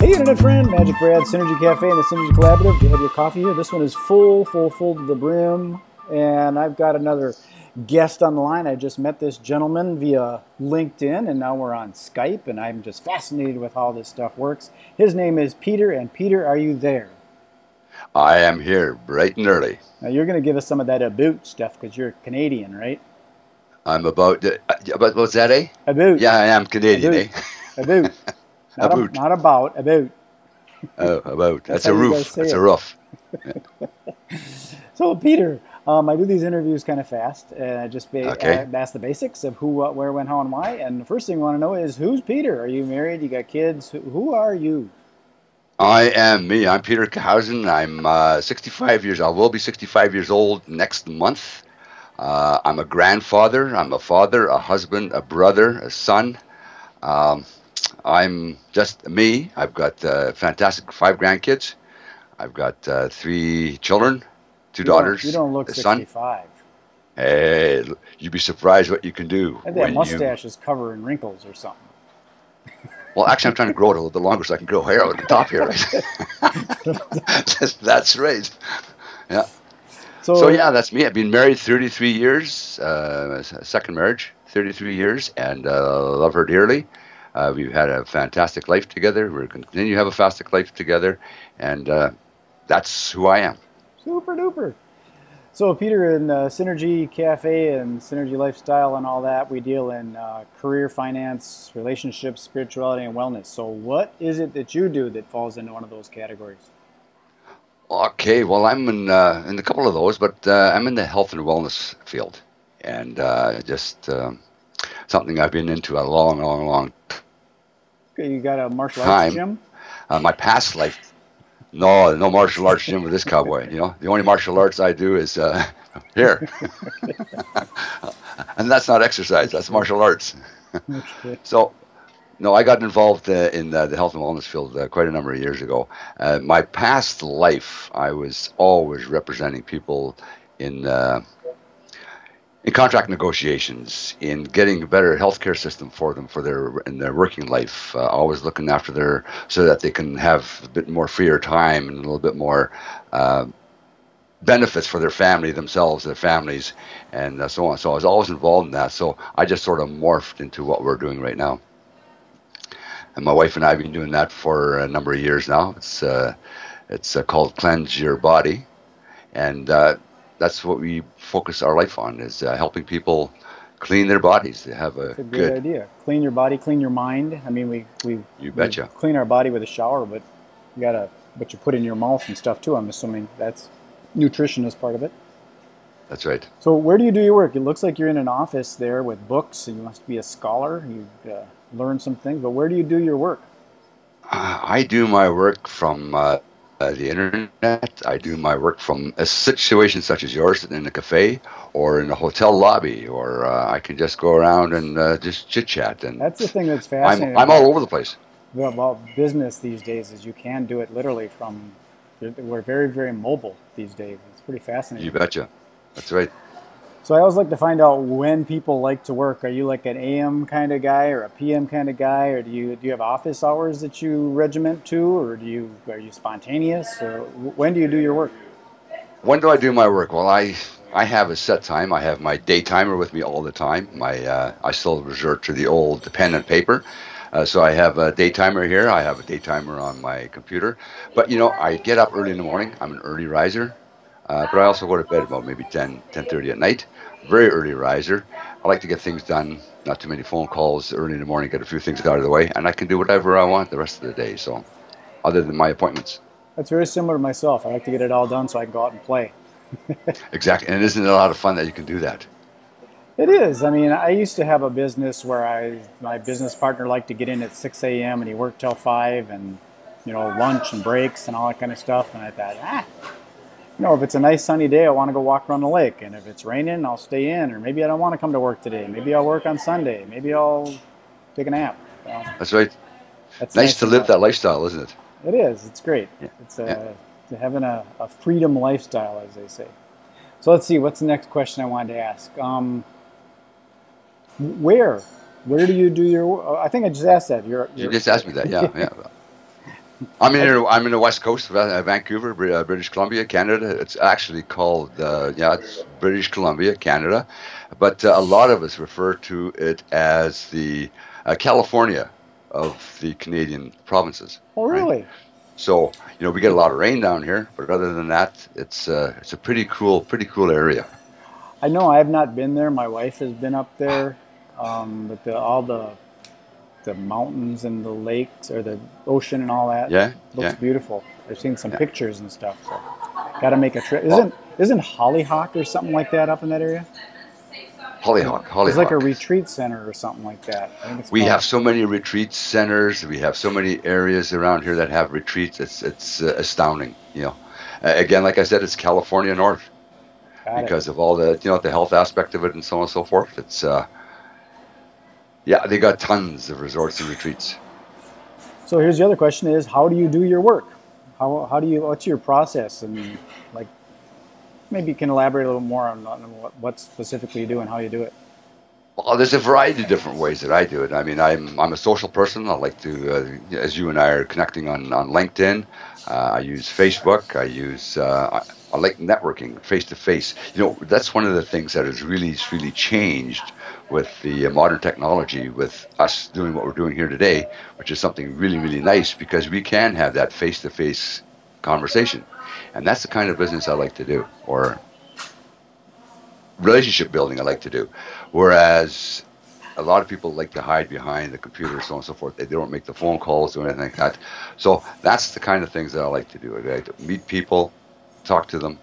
Hey internet friend, MagicBrad, SynergyCafe and the Synergy Collaborative. Do you have your coffee here? This one is full to the brim. And I've got another guest on the line. I just met this gentleman via LinkedIn, and now we're on Skype, and I'm just fascinated with how this stuff works. His name is Peter, and Peter, are you there? I am here bright and early. Now you're going to give us some of that about stuff because you're Canadian, right? I'm about what's that, eh? About. Yeah, I am Canadian, About. eh? About. About. Not about. About. Oh, about. That's That's how a you guys roof. say That's it. a roof. So Peter, I do these interviews kind of fast. I just Okay. ask the basics of who, what, where, when, how, and why. And the first thing I want to know is, who's Peter? Are you married? You got kids? Who are you? I am me. I'm Peter Kauhausen. I'm 65 years. I will be 65 years old next month. I'm a grandfather. I'm a father, a husband, a brother, a son. Um, I'm just me. I've got fantastic 5 grandkids. I've got 3 children, two You daughters, don't look a son. 65. Hey, you'd be surprised what you can do I think that when you. mustache is covering wrinkles or something. Well, actually, I'm trying to grow it a little bit longer so I can grow hair out the top here, right? That's right. Yeah. So So, yeah, that's me. I've been married 33 years, second marriage, 33 years, and love her dearly. We've had a fantastic life together. We're going to continue to have a fantastic life together, and that's who I am. super duper. So, Peter, in Synergy Cafe and Synergy Lifestyle and all that, we deal in career, finance, relationships, spirituality, and wellness. So, what is it that you do that falls into one of those categories? Okay, well, I'm in a couple of those, but I'm in the health and wellness field, and just something I've been into a long Okay, you got a martial arts time. gym? My past life, no martial arts gym with this cowboy. You know, the only martial arts I do is here, and that's not exercise. That's martial arts. Okay. So, no, I got involved in the health and wellness field quite a number of years ago. My past life, I was always representing people in uh, in contract negotiations, in getting a better healthcare system for them for their working life. Always looking after their so that they can have a bit more freer time and a little bit more. Benefits for their family, themselves, their families, and so on. So I was always involved in that. So I just sort of morphed into what we're doing right now. And my wife and I have been doing that for a number of years now. It's called Cleanse Your Body, and that's what we focus our life on is helping people clean their bodies. They have a It's a great good. idea. Clean your body, clean your mind. I mean, You we betcha. clean our body with a shower, but you gotta what you put in your mouth and stuff too. I'm assuming that's nutrition is part of it. That's right. So where do you do your work? It looks like you're in an office there with books, and you must be a scholar. You learn some things, but where do you do your work? I do my work from the internet. I do my work from a situation such as yours in a cafe or in a hotel lobby, or I can just go around and just chit chat. And That's the thing that's I'm fascinating I'm all over the place. about business these days is you can do it literally from. We're very mobile these days. It's pretty You fascinating. betcha. That's right. So I always like to find out when people like to work. Are you like an AM kind of guy or a PM kind of guy, or do you have office hours that you regiment to, or are you spontaneous, or when do you do your work? When do I do my work? Well, I have a set time. I have my day timer with me all the time. I still resort to the old pen and paper. So I have a day timer here. I have a day timer on my computer. But I get up early in the morning. I'm an early riser. But I also go to bed about maybe 10:30 at night. Very early riser. I like to get things done. Not too many phone calls early in the morning. Get a few things out of the way, and I can do whatever I want the rest of the day. So, other than my appointments. That's very similar to myself. I like to get it all done so I can go out and play. Exactly. And isn't it a lot of fun that you can do that? It is. I mean, I used to have a business where my business partner liked to get in at 6 a.m. and he worked till 5 and, lunch and breaks and all that kind of stuff. And I thought, if it's a nice sunny day, I want to go walk around the lake. And if it's raining, I'll stay in. Or maybe I don't want to come to work today. Maybe I'll work on Sunday. Maybe I'll take a nap. Well, That's right. that's the Nice nice to thing live about that lifestyle, isn't it? it. It is. It's great. Yeah. It's Yeah. having a freedom lifestyle, as they say. So let's see. What's the next question I wanted to ask? Where? Where do you do your? I think I just asked that. You just asked me that. Yeah. Yeah. I'm in the west coast of Vancouver, British Columbia, Canada. It's actually called, it's British Columbia, Canada. But a lot of us refer to it as the California of the Canadian provinces, Oh, right? really? So, we get a lot of rain down here, but other than that, it's a pretty cool area. I know I have not been there. My wife has been up there, but all the mountains and the lakes or the ocean and all that Yeah, looks yeah, beautiful. I've seen some yeah. pictures and stuff. So, got to make a trip. Well, Isn't Hollyhock or something like that up in that area? Hollyhock, There's like a Hollyhock. retreat center or something like that. I think it's We called. have so many retreat centers. We have so many areas around here that have retreats. It's astounding. Again, like I said, it's California North Got it. because of all the the health aspect of it and so on and so forth. It's yeah, they got tons of resorts and retreats. So here's the other question: is how do you do your work? How do you? What's your process? And like maybe you can elaborate a little more on what specifically you do and how you do it. Well, there's a variety of different ways that I do it. I mean, I'm a social person. I like to, as you and I are connecting on LinkedIn. I use Facebook. I like networking face to face. That's one of the things that has really changed with the modern technology, with us doing what we're doing here today, which is something really nice because we can have that face to face conversation, and that's the kind of business I like to do, or relationship building I like to do. Whereas a lot of people like to hide behind the computer, so on and so forth. They don't make the phone calls or anything like that. So that's the kind of things that I like to do. I like to meet people, talk to them,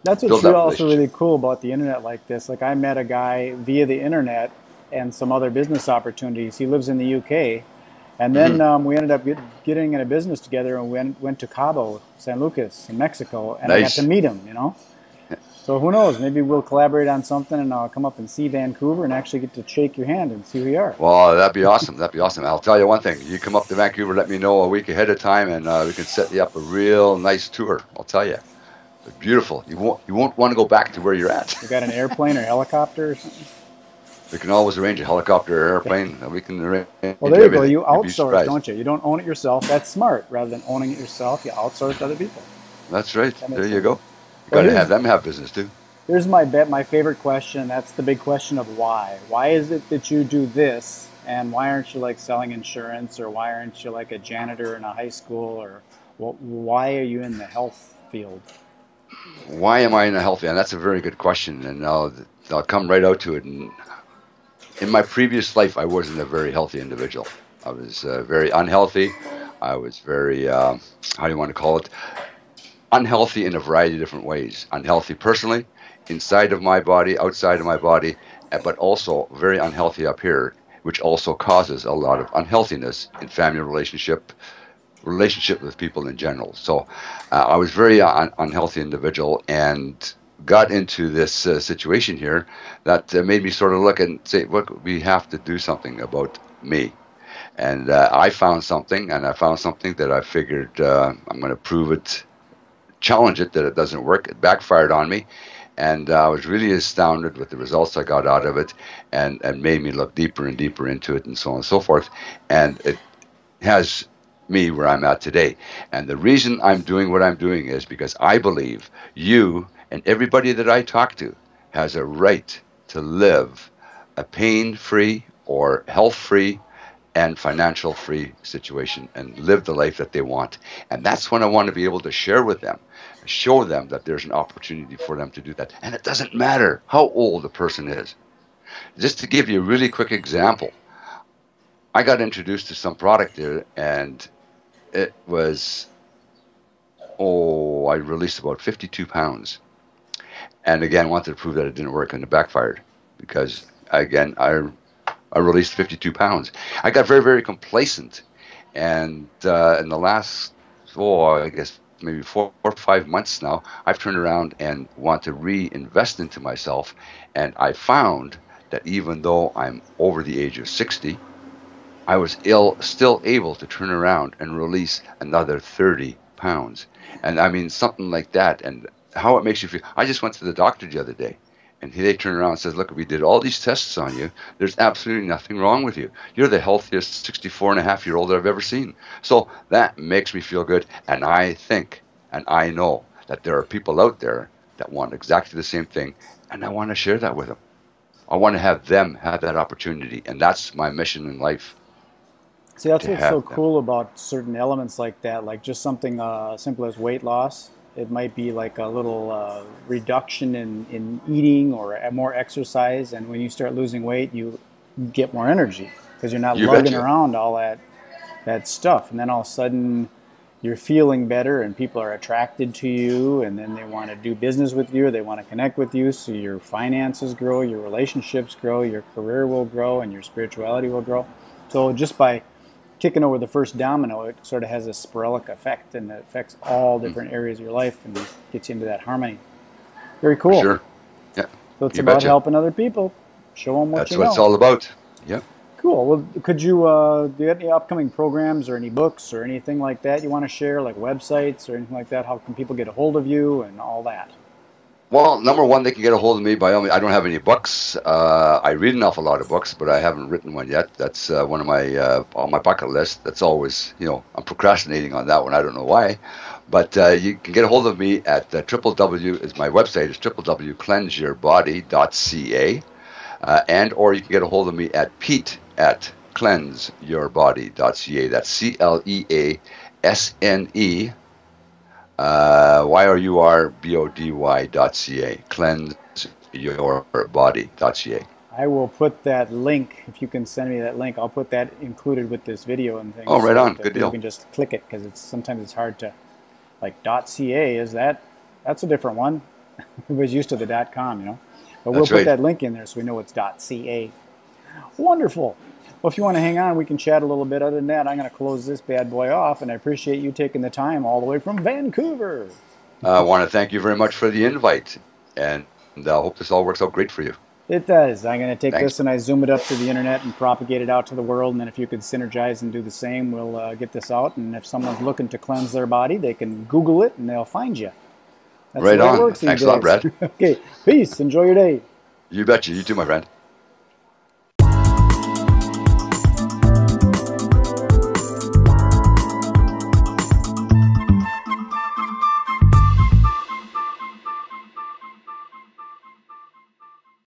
That's what's build that also relationship. really cool about the internet like this. Like I met a guy via the internet and some other business opportunities. He lives in the UK, and then Hmm. we ended up getting in a business together and went to Cabo San Lucas in Mexico, and I got to Nice. meet him. So who knows? Maybe we'll collaborate on something, and I'll come up and see Vancouver and actually get to shake your hand and see who you are. Well, that'd be awesome. That'd be awesome. I'll tell you one thing. You come up to Vancouver, let me know a week ahead of time, and we can set you up a real nice tour. I'll tell you. It's beautiful. You won't want to go back to where you're at. You got an airplane or helicopter or something? We can always arrange a helicopter or airplane. We can arrange Well, there you go. everything. You You'd be outsource, surprised. don't you? You don't own it yourself. That's smart. Rather than owning it yourself, you outsource to other people. That's right. That There makes you sense. go. You Well, got to have them have business too. here's my favorite question. That's the big question of why. Why is it that you do this, and why aren't you like selling insurance, or why aren't you like a janitor in a high school, or why are you in the health field? Why am I in a healthy? And that's a very good question. And I'll come right out to it. And in my previous life, I wasn't a very healthy individual. I was very unhealthy. I was very, how do you want to call it? Unhealthy in a variety of different ways. Unhealthy personally, inside of my body, outside of my body, but also very unhealthy up here, which also causes a lot of unhealthiness in family relationship with people in general. So I was very unhealthy individual and got into this situation here that made me sort of look and say, look, we have to do something about me. And I found something, and I found something that I figured I'm going to prove it, challenge it that it doesn't work. It backfired on me, and I was really astounded with the results I got out of it, and made me look deeper and deeper into it, and so on and so forth. And it has me where I'm at today. And the reason I'm doing what I'm doing is because I believe you and everybody that I talk to has a right to live a pain-free or health-free and financial free situation and live the life that they want. And that's when I want to be able to share with them, show them that there's an opportunity for them to do that. And it doesn't matter how old the person is. Just to give you a really quick example, I got introduced to some product there, and it was, I released about 52 pounds. And again, wanted to prove that it didn't work, and it backfired because, again, I released 52 pounds. I got very complacent. And in the last, I guess maybe 4 or 5 months now, I've turned around and want to reinvest into myself. And I found that even though I'm over the age of 60, I was still able to turn around and release another 30 pounds. And I mean, something like that. And how it makes you feel. I just went to the doctor the other day, And they turn around and says, look, we did all these tests on you. There's absolutely nothing wrong with you. You're the healthiest 64-and-a-half-year-old I've ever seen. So that makes me feel good. And I think, and I know that there are people out there that want exactly the same thing. And I want to share that with them. I want to have them have that opportunity. And that's my mission in life. See, that's what's so cool about certain elements like that, like just something simple as weight loss. It might be like a little reduction in eating or more exercise. And when you start losing weight, you get more energy because you're not lugging around all that stuff. And then all of a sudden you're feeling better and people are attracted to you, and then they want to do business with you, or they want to connect with you. So your finances grow, your relationships grow, your career will grow, and your spirituality will grow. So just by kicking over the first domino, it sort of has a sporadic effect, and it affects all different areas of your life and gets you into that harmony. Very cool. Sure. Yeah. So it's about helping other people. Show them what you know. That's what it's all about. Yeah. Cool. Well, could you do you have any upcoming programs or any books or anything like that you want to share, like websites or anything like that? How can people get a hold of you and all that? Well, number one, they can get a hold of me by all means. I don't have any books. I read an awful lot of books, but I haven't written one yet. That's one of my on my bucket list. That's always, I'm procrastinating on that one. I don't know why, but you can get a hold of me at my website is www.cleanseyourbody.ca, and or you can get a hold of me at pete@cleanseyourbody.ca. That's CLEASNE. YOURBODY.ca, cleanseyourbody.ca. I will put that link, if you can send me that link, I'll put that included with this video and things. Oh, right on. Good deal. You can just click it because sometimes it's hard to, like .ca, that's a different one. We was used to the .com, But we'll put that link in there so we know it's .ca. Wonderful. Well, if you want to hang on, we can chat a little bit. Other than that, I'm going to close this bad boy off, and I appreciate you taking the time all the way from Vancouver. I want to thank you very much for the invite, and I hope this all works out great for you. It does. I'm going to take this and I zoom it up to the internet and propagate it out to the world, and then if you could synergize and do the same, we'll get this out. And if someone's looking to cleanse their body, they can Google it, and they'll find you. That's right the way on. It works Thanks a lot, Brad. Okay. Peace. Enjoy your day. You betcha. You too, my friend.